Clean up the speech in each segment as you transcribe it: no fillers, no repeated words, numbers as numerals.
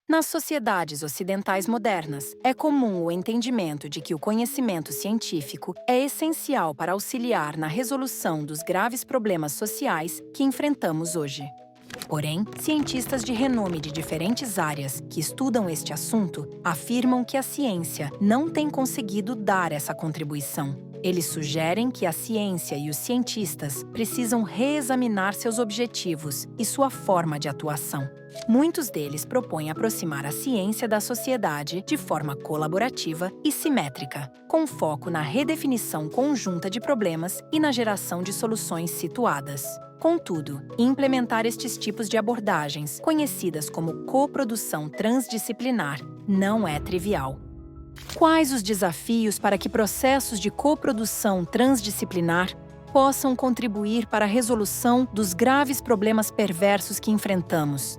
Nas sociedades ocidentais modernas, é comum o entendimento de que o conhecimento científico é essencial para auxiliar na resolução dos graves problemas sociais que enfrentamos hoje. Porém, cientistas de renome de diferentes áreas que estudam este assunto afirmam que a ciência não tem conseguido dar essa contribuição. Eles sugerem que a ciência e os cientistas precisam reexaminar seus objetivos e sua forma de atuação. Muitos deles propõem aproximar a ciência da sociedade de forma colaborativa e simétrica, com foco na redefinição conjunta de problemas e na geração de soluções situadas. Contudo, implementar estes tipos de abordagens, conhecidas como coprodução transdisciplinar, não é trivial. Quais os desafios para que processos de coprodução transdisciplinar possam contribuir para a resolução dos graves problemas perversos que enfrentamos?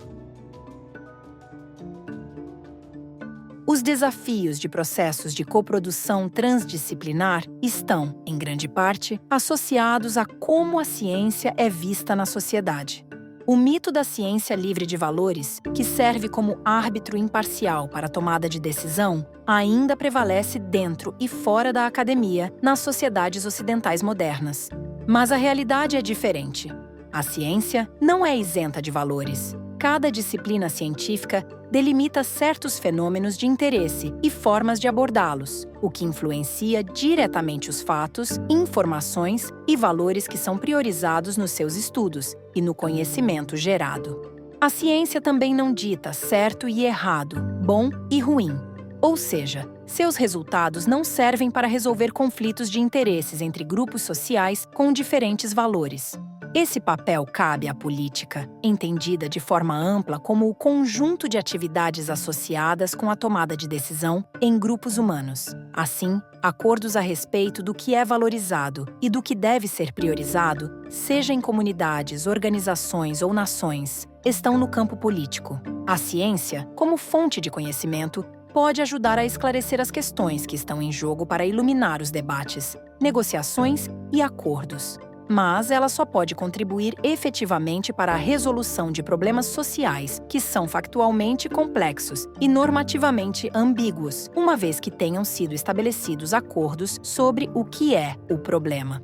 Os desafios de processos de coprodução transdisciplinar estão, em grande parte, associados a como a ciência é vista na sociedade. O mito da ciência livre de valores, que serve como árbitro imparcial para a tomada de decisão, ainda prevalece dentro e fora da academia nas sociedades ocidentais modernas. Mas a realidade é diferente. A ciência não é isenta de valores. Cada disciplina científica delimita certos fenômenos de interesse e formas de abordá-los, o que influencia diretamente os fatos, informações e valores que são priorizados nos seus estudos e no conhecimento gerado. A ciência também não dita certo e errado, bom e ruim. Ou seja, seus resultados não servem para resolver conflitos de interesses entre grupos sociais com diferentes valores. Esse papel cabe à política, entendida de forma ampla como o conjunto de atividades associadas com a tomada de decisão em grupos humanos. Assim, acordos a respeito do que é valorizado e do que deve ser priorizado, seja em comunidades, organizações ou nações, estão no campo político. A ciência, como fonte de conhecimento, pode ajudar a esclarecer as questões que estão em jogo para iluminar os debates, negociações e acordos. Mas ela só pode contribuir efetivamente para a resolução de problemas sociais que são factualmente complexos e normativamente ambíguos, uma vez que tenham sido estabelecidos acordos sobre o que é o problema.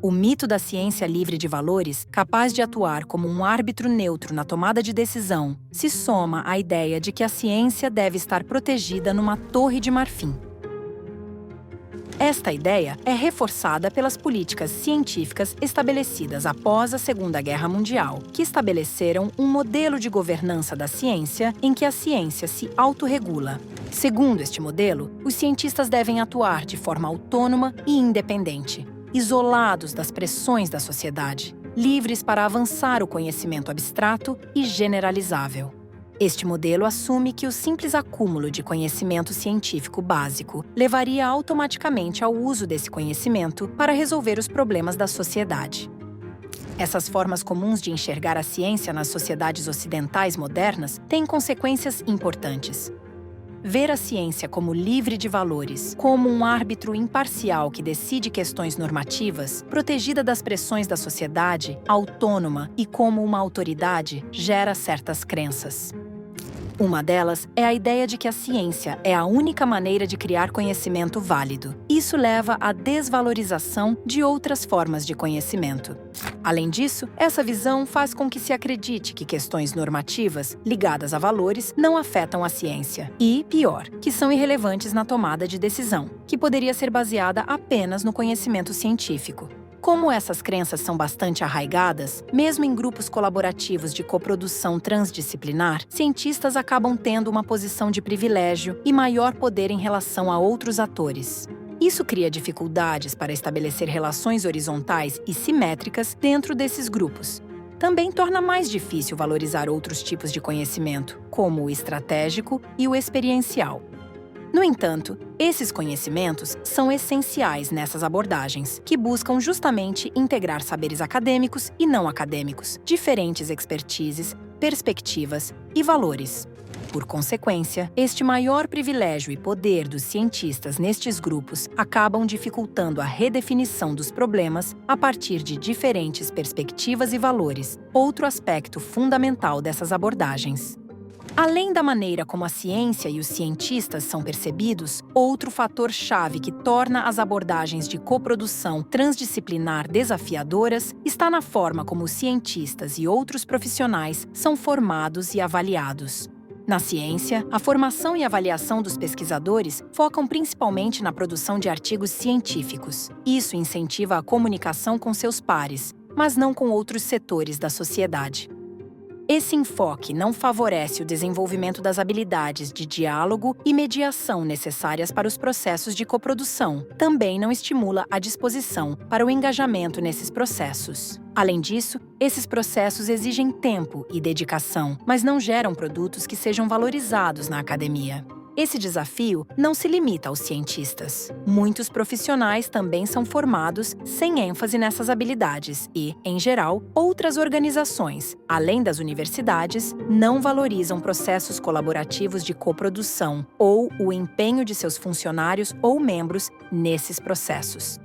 O mito da ciência livre de valores, capaz de atuar como um árbitro neutro na tomada de decisão, se soma à ideia de que a ciência deve estar protegida numa torre de marfim. Esta ideia é reforçada pelas políticas científicas estabelecidas após a Segunda Guerra Mundial, que estabeleceram um modelo de governança da ciência em que a ciência se autorregula. Segundo este modelo, os cientistas devem atuar de forma autônoma e independente, isolados das pressões da sociedade, livres para avançar o conhecimento abstrato e generalizável. Este modelo assume que o simples acúmulo de conhecimento científico básico levaria automaticamente ao uso desse conhecimento para resolver os problemas da sociedade. Essas formas comuns de enxergar a ciência nas sociedades ocidentais modernas têm consequências importantes. Ver a ciência como livre de valores, como um árbitro imparcial que decide questões normativas, protegida das pressões da sociedade, autônoma e como uma autoridade, gera certas crenças. Uma delas é a ideia de que a ciência é a única maneira de criar conhecimento válido. Isso leva à desvalorização de outras formas de conhecimento. Além disso, essa visão faz com que se acredite que questões normativas, ligadas a valores, não afetam a ciência. E, pior, que são irrelevantes na tomada de decisão, que poderia ser baseada apenas no conhecimento científico. Como essas crenças são bastante arraigadas, mesmo em grupos colaborativos de coprodução transdisciplinar, cientistas acabam tendo uma posição de privilégio e maior poder em relação a outros atores. Isso cria dificuldades para estabelecer relações horizontais e simétricas dentro desses grupos. Também torna mais difícil valorizar outros tipos de conhecimento, como o estratégico e o experiencial. No entanto, esses conhecimentos são essenciais nessas abordagens, que buscam justamente integrar saberes acadêmicos e não acadêmicos, diferentes expertises, perspectivas e valores. Por consequência, este maior privilégio e poder dos cientistas nestes grupos acabam dificultando a redefinição dos problemas a partir de diferentes perspectivas e valores, outro aspecto fundamental dessas abordagens. Além da maneira como a ciência e os cientistas são percebidos, outro fator-chave que torna as abordagens de coprodução transdisciplinar desafiadoras está na forma como os cientistas e outros profissionais são formados e avaliados. Na ciência, a formação e avaliação dos pesquisadores focam principalmente na produção de artigos científicos. Isso incentiva a comunicação com seus pares, mas não com outros setores da sociedade. Esse enfoque não favorece o desenvolvimento das habilidades de diálogo e mediação necessárias para os processos de coprodução. Também não estimula a disposição para o engajamento nesses processos. Além disso, esses processos exigem tempo e dedicação, mas não geram produtos que sejam valorizados na academia. Esse desafio não se limita aos cientistas. Muitos profissionais também são formados sem ênfase nessas habilidades e, em geral, outras organizações, além das universidades, não valorizam processos colaborativos de coprodução ou o empenho de seus funcionários ou membros nesses processos.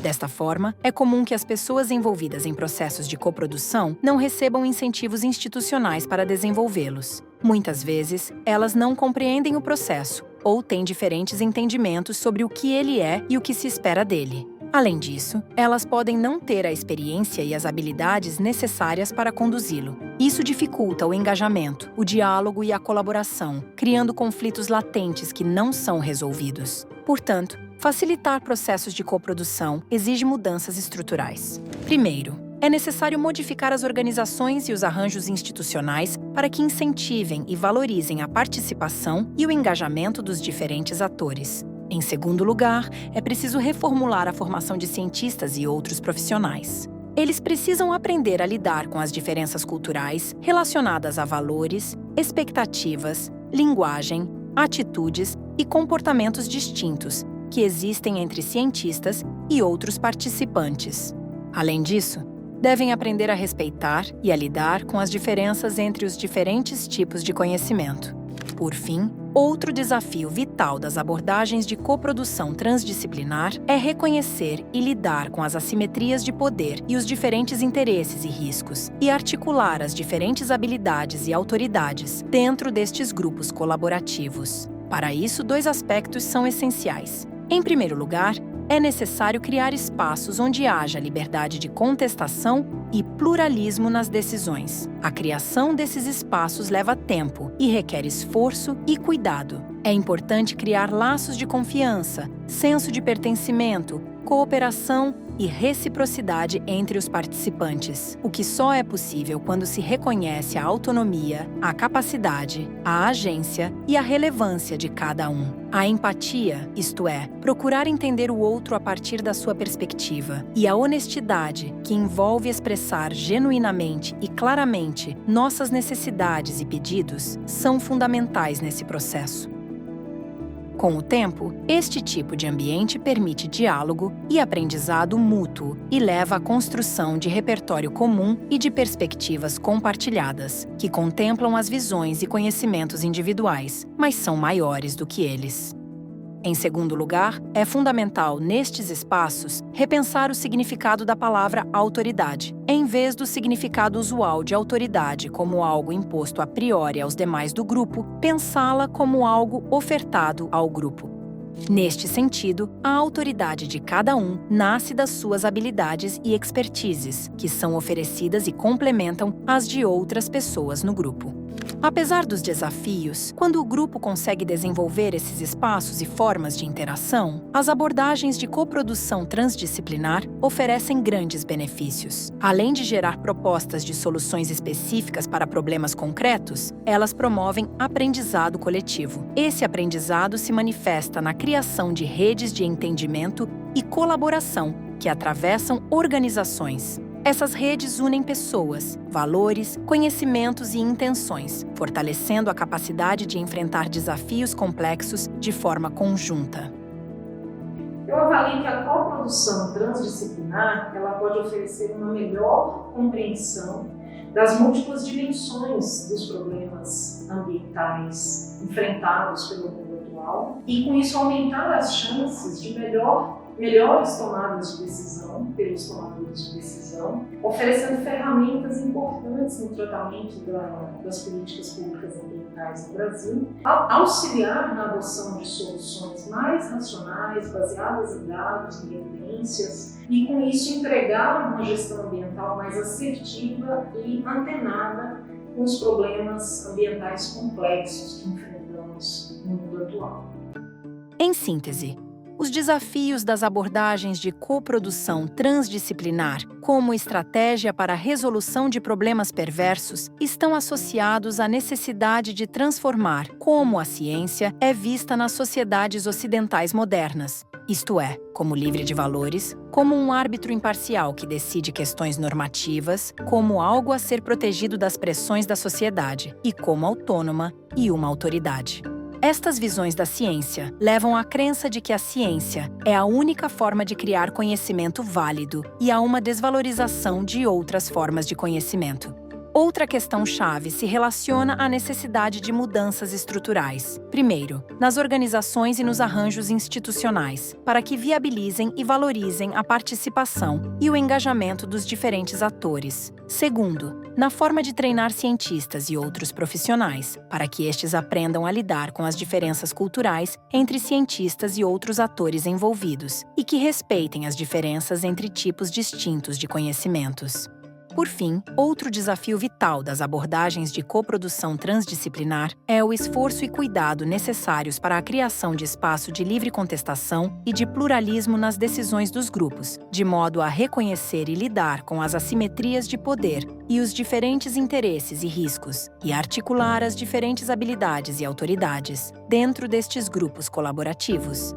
Desta forma, é comum que as pessoas envolvidas em processos de coprodução não recebam incentivos institucionais para desenvolvê-los. Muitas vezes, elas não compreendem o processo ou têm diferentes entendimentos sobre o que ele é e o que se espera dele. Além disso, elas podem não ter a experiência e as habilidades necessárias para conduzi-lo. Isso dificulta o engajamento, o diálogo e a colaboração, criando conflitos latentes que não são resolvidos. Portanto, facilitar processos de coprodução exige mudanças estruturais. Primeiro, é necessário modificar as organizações e os arranjos institucionais para que incentivem e valorizem a participação e o engajamento dos diferentes atores. Em segundo lugar, é preciso reformular a formação de cientistas e outros profissionais. Eles precisam aprender a lidar com as diferenças culturais relacionadas a valores, expectativas, linguagem, atitudes e comportamentos distintos que existem entre cientistas e outros participantes. Além disso, devem aprender a respeitar e a lidar com as diferenças entre os diferentes tipos de conhecimento. Por fim, outro desafio vital das abordagens de coprodução transdisciplinar é reconhecer e lidar com as assimetrias de poder e os diferentes interesses e riscos, e articular as diferentes habilidades e autoridades dentro destes grupos colaborativos. Para isso, dois aspectos são essenciais. Em primeiro lugar, é necessário criar espaços onde haja liberdade de contestação e pluralismo nas decisões. A criação desses espaços leva tempo e requer esforço e cuidado. É importante criar laços de confiança, senso de pertencimento, cooperação e reciprocidade entre os participantes, o que só é possível quando se reconhece a autonomia, a capacidade, a agência e a relevância de cada um. A empatia, isto é, procurar entender o outro a partir da sua perspectiva, e a honestidade, que envolve expressar genuinamente e claramente nossas necessidades e pedidos, são fundamentais nesse processo. Com o tempo, este tipo de ambiente permite diálogo e aprendizado mútuo e leva à construção de repertório comum e de perspectivas compartilhadas, que contemplam as visões e conhecimentos individuais, mas são maiores do que eles. Em segundo lugar, é fundamental, nestes espaços, repensar o significado da palavra autoridade. Em vez do significado usual de autoridade como algo imposto a priori aos demais do grupo, pensá-la como algo ofertado ao grupo. Neste sentido, a autoridade de cada um nasce das suas habilidades e expertises, que são oferecidas e complementam as de outras pessoas no grupo. Apesar dos desafios, quando o grupo consegue desenvolver esses espaços e formas de interação, as abordagens de coprodução transdisciplinar oferecem grandes benefícios. Além de gerar propostas de soluções específicas para problemas concretos, elas promovem aprendizado coletivo. Esse aprendizado se manifesta na criação de redes de entendimento e colaboração que atravessam organizações. Essas redes unem pessoas, valores, conhecimentos e intenções, fortalecendo a capacidade de enfrentar desafios complexos de forma conjunta. Eu avalio que a coprodução transdisciplinar ela pode oferecer uma melhor compreensão das múltiplas dimensões dos problemas ambientais enfrentados pelo mundo atual e, com isso, aumentar as chances de melhores tomadas de decisão pelos tomadores de decisão, oferecendo ferramentas importantes no tratamento das políticas públicas ambientais. ambientais no Brasil, auxiliar na adoção de soluções mais racionais, baseadas em dados e evidências, e com isso entregar uma gestão ambiental mais assertiva e antenada com os problemas ambientais complexos que enfrentamos no mundo atual. Em síntese, os desafios das abordagens de coprodução transdisciplinar como estratégia para a resolução de problemas perversos estão associados à necessidade de transformar como a ciência é vista nas sociedades ocidentais modernas, isto é, como livre de valores, como um árbitro imparcial que decide questões normativas, como algo a ser protegido das pressões da sociedade e como autônoma e uma autoridade. Estas visões da ciência levam à crença de que a ciência é a única forma de criar conhecimento válido e a uma desvalorização de outras formas de conhecimento. Outra questão-chave se relaciona à necessidade de mudanças estruturais. Primeiro, nas organizações e nos arranjos institucionais, para que viabilizem e valorizem a participação e o engajamento dos diferentes atores. Segundo, na forma de treinar cientistas e outros profissionais, para que estes aprendam a lidar com as diferenças culturais entre cientistas e outros atores envolvidos, e que respeitem as diferenças entre tipos distintos de conhecimentos. Por fim, outro desafio vital das abordagens de coprodução transdisciplinar é o esforço e cuidado necessários para a criação de espaço de livre contestação e de pluralismo nas decisões dos grupos, de modo a reconhecer e lidar com as assimetrias de poder e os diferentes interesses e riscos, e articular as diferentes habilidades e autoridades dentro destes grupos colaborativos.